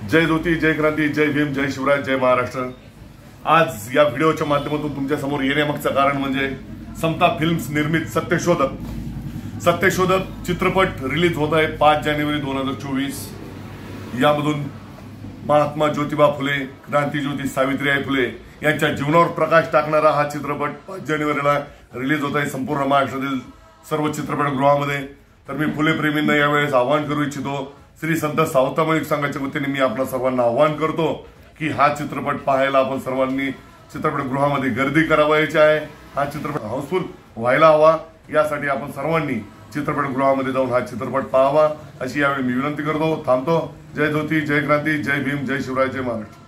जय ज्योती, जय क्रांती, जय भीम, जय शिवराय, जय महाराष्ट्र। आज या व्हिडिओच्या माध्यमातून तुमच्या समोर येण्यामागचं कारण म्हणजे समता फिल्म्स निर्मित सत्यशोधक चित्रपट रिलीज होत आहे 5 जानेवारी 2024। यामधून महात्मा ज्योतिबा फुले, क्रांतिज्योती सावित्रीबाई फुले यांच्या जीवनावर प्रकाश टाकणारा हा चित्रपट 5 जानेवारीला रिलीज होत आहे संपूर्ण महाराष्ट्रातील सर्व चित्रपटगृहामध्ये। तर मी फुले प्रेमींना यावेळेस आवाहन करू इच्छितो, श्री संत सावतामाळी संघाच्या वतीने मी आपल्या सर्वांना आवाहन करतो की हा चित्रपट पाहायला आपण सर्वांनी चित्रपटगृहामध्ये गर्दी करावायची आहे। हा चित्रपट हाऊसफुल व्हायला हवा, यासाठी आपण सर्वांनी चित्रपटगृहामध्ये जाऊन हा चित्रपट पाहावा अशी यावेळी मी विनंती करतो। थांबतो। जय ज्योती, जय क्रांती, जय भीम, जय शिवराय, जय महाराष्ट्र।